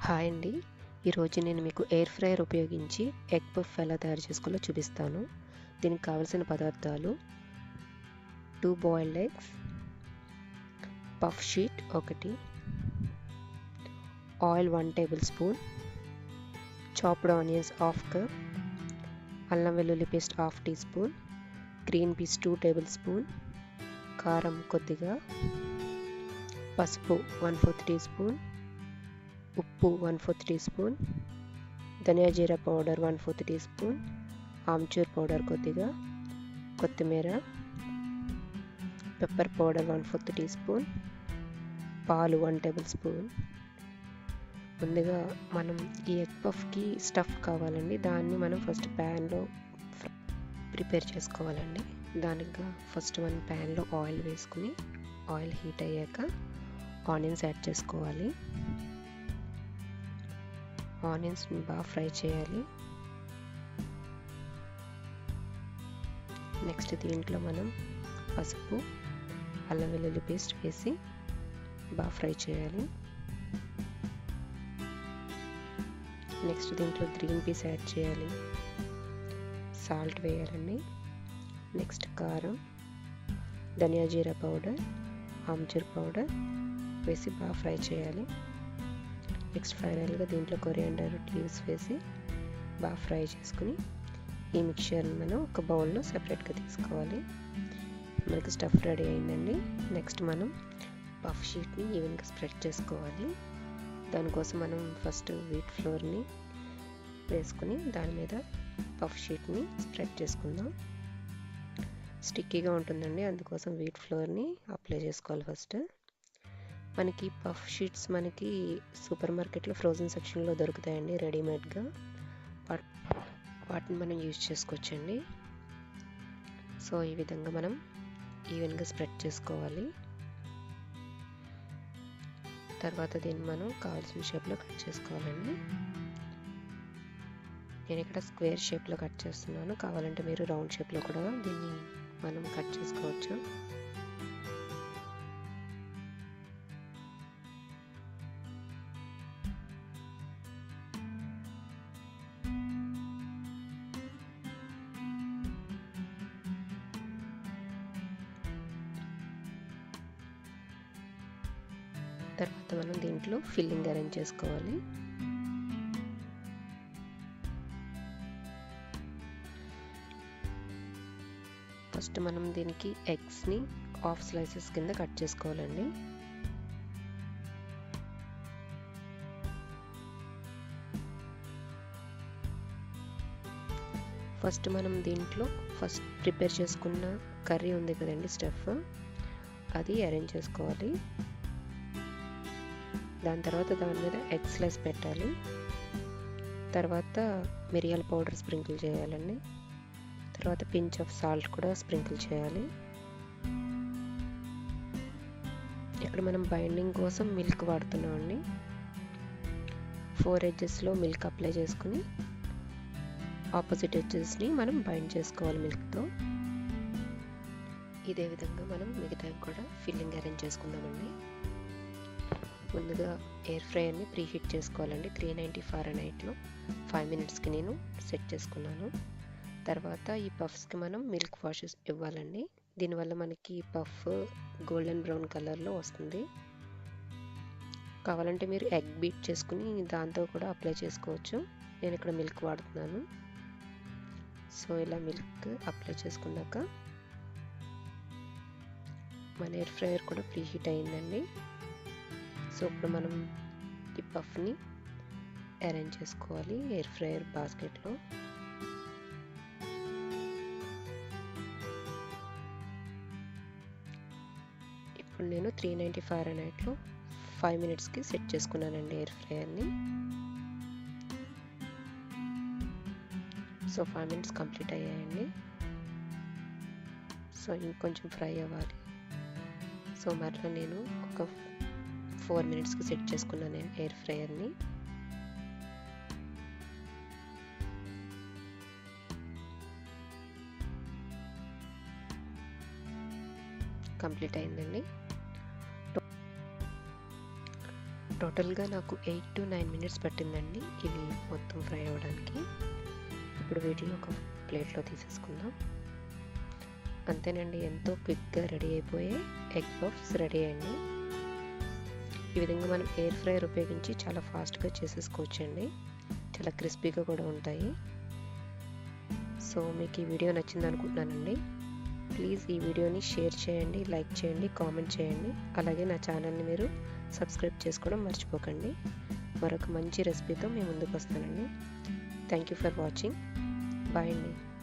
Hi అండి. ఈరోజు నేను మీకు ఎయిర్ ఫ్రైయర్ ఉపయోగించి ఎగ్ పఫ్ ఎలా తయారు చేసుకోవాలో చూపిస్తాను. దీనికి కావలసిన పదార్థాలు 2 boiled eggs, puff sheet 1, oil 1 tablespoon, chopped onions half cup, అల్లం వెల్లుల్లి paste half teaspoon, green peas 2 tablespoon, కారం కొద్దిగా, పసుపు 1/4 టీ స్పూన్, ఉప్పు 1/4 టీ స్పూన్, ధనియా జీరా పౌడర్ 1/4 టీ స్పూన్, ఆమ్చూర్ పౌడర్ కొద్దిగా, కొత్తిమీర, పెప్పర్ పౌడర్ 1/4 టీ స్పూన్, పాలు 1 టేబుల్ స్పూన్. ముందుగా మనం ఈ ఎగ్ పఫ్కి స్టఫ్ కావాలండి. దాన్ని మనం ఫస్ట్ ప్యాన్లో ప్రిపేర్ చేసుకోవాలండి. దానికి ఫస్ట్ మనం ప్యాన్లో ఆయిల్ వేసుకుని ఆయిల్ హీట్ అయ్యాక ఆనియన్స్ యాడ్ చేసుకోవాలి. ఆనియన్స్ని బాగా ఫ్రై చేయాలి. నెక్స్ట్ దీంట్లో మనం పసుపు, అల్లం వెల్లుల్లి పేస్ట్ వేసి బాగా ఫ్రై చేయాలి. నెక్స్ట్ దీంట్లో గ్రీన్ పీస్ యాడ్ చేయాలి, సాల్ట్ వేయాలండి. నెక్స్ట్ కారం, ధనియా జీరా పౌడర్, ఆమ్చూర్ పౌడర్ వేసి బాగా ఫ్రై చేయాలి. నెక్స్ట్ ఫైనల్గా దీంట్లో కొరియాండర్ లీవ్స్ వేసి బాగా ఫ్రై చేసుకుని ఈ మిక్చర్ని మనం ఒక బౌల్లో సెపరేట్గా తీసుకోవాలి. మనకి స్టఫ్ రెడీ అయిందండి. నెక్స్ట్ మనం పఫ్ షీట్ని ఈవెన్గా స్ప్రెడ్ చేసుకోవాలి. దానికోసం మనం ఫస్ట్ వీట్ ఫ్లోర్ని వేసుకుని దాని మీద పఫ్ షీట్ని స్ప్రెడ్ చేసుకుందాం. స్టిక్కీగా ఉంటుందండి, అందుకోసం వీట్ ఫ్లోర్ని అప్లై చేసుకోవాలి ఫస్ట్. మనకి పఫ్ షీట్స్ మనకి సూపర్ మార్కెట్లో ఫ్రోజన్ సెక్షన్లో దొరుకుతాయండి రెడీమేడ్గా. వాటిని మనం యూజ్ చేసుకోవచ్చండి. సో ఈ విధంగా మనం ఈవెన్గా స్ప్రెడ్ చేసుకోవాలి. తర్వాత దీన్ని మనం కావాల్సిన షేప్లో కట్ చేసుకోవాలండి. నేను ఇక్కడ స్క్వేర్ షేప్లో కట్ చేస్తున్నాను. కావాలంటే మీరు రౌండ్ షేప్లో కూడా దీన్ని మనం కట్ చేసుకోవచ్చు. తర్వాత మనం దీంట్లో ఫిల్లింగ్ అరేంజ్ చేసుకోవాలి. ఫస్ట్ మనం దీనికి ఎగ్స్ని హాఫ్ స్లైసెస్ కింద కట్ చేసుకోవాలండి. ఫస్ట్ మనం దీంట్లో ఫస్ట్ ప్రిపేర్ చేసుకున్న కర్రీ ఉంది కదండి స్టఫ్, అది అరేంజ్ చేసుకోవాలి. దాని తర్వాత దాని మీద ఎగ్ స్లైస్ పెట్టాలి. తర్వాత మిరియాల పౌడర్ స్ప్రింకిల్ చేయాలండి. తర్వాత పించ్ ఆఫ్ సాల్ట్ కూడా స్ప్రింకిల్ చేయాలి. ఇక్కడ మనం బైండింగ్ కోసం మిల్క్ వాడుతున్నామండి. 4 ఎడ్జెస్లో మిల్క్ అప్లై చేసుకుని ఆపోజిట్ ఎడ్జెస్ని మనం బైండ్ చేసుకోవాలి మిల్క్తో. ఇదే విధంగా మనం మిగతా కూడా ఫిల్లింగ్ అరేంజ్ చేసుకుందామండి. ముందుగా ఎయిర్ ఫ్రైయర్ని ప్రీ హీట్ చేసుకోవాలండి. 390 ఫారెన్హీట్లో 5 మినిట్స్కి నేను సెట్ చేసుకున్నాను. తర్వాత ఈ పఫ్స్కి మనం మిల్క్ వాషెస్ ఇవ్వాలండి. దీనివల్ల మనకి పఫ్ గోల్డెన్ బ్రౌన్ కలర్లో వస్తుంది. కావాలంటే మీరు ఎగ్ బీట్ చేసుకుని దాంతో కూడా అప్లై చేసుకోవచ్చు. నేను ఇక్కడ మిల్క్ వాడుతున్నాను. సో ఇలా మిల్క్ అప్లై చేసుకున్నాక మన ఎయిర్ ఫ్రైయర్ కూడా ప్రీ హీట్ అయిందండి. సో ఇప్పుడు మనం ఈ పఫ్ని అరేంజ్ చేసుకోవాలి ఎయిర్ ఫ్రైయర్ బాస్కెట్లో. ఇప్పుడు నేను 390 ఫారెన్హీట్లో 5 మినిట్స్కి సెట్ చేసుకున్నానండి ఎయిర్ ఫ్రైయర్ని. సో 5 మినిట్స్ కంప్లీట్ అయ్యాయండి. సో ఇంకొంచెం ఫ్రై అవ్వాలి. సో మరలా నేను ఒక 4 మినిట్స్కి సెట్ చేసుకున్నాను ఎయిర్ ఫ్రైయర్ని. కంప్లీట్ అయిందండి. టోటల్గా నాకు 8 to 9 minutes పట్టిందండి ఇవి మొత్తం ఫ్రై అవ్వడానికి. ఇప్పుడు వీటిని ఒక ప్లేట్లో తీసేసుకుందాం. అంతేనండి, ఎంతో క్విక్గా రెడీ అయిపోయే ఎగ్ పఫ్స్ రెడీ అయ్యండి. ఈ విధంగా మనం ఎయిర్ ఫ్రైయర్ ఉపయోగించి చాలా ఫాస్ట్గా చేసేసుకోవచ్చండి. చాలా క్రిస్పీగా కూడా ఉంటాయి. సో మీకు ఈ వీడియో నచ్చింది అనుకుంటున్నానండి. ప్లీజ్ ఈ వీడియోని షేర్ చేయండి, లైక్ చేయండి, కామెంట్ చేయండి. అలాగే నా ఛానల్ని మీరు సబ్స్క్రైబ్ చేసుకోవడం మర్చిపోకండి. మరొక మంచి రెసిపీతో మేము ముందుకు వస్తానండి. Thank you for watching. Bye అండి.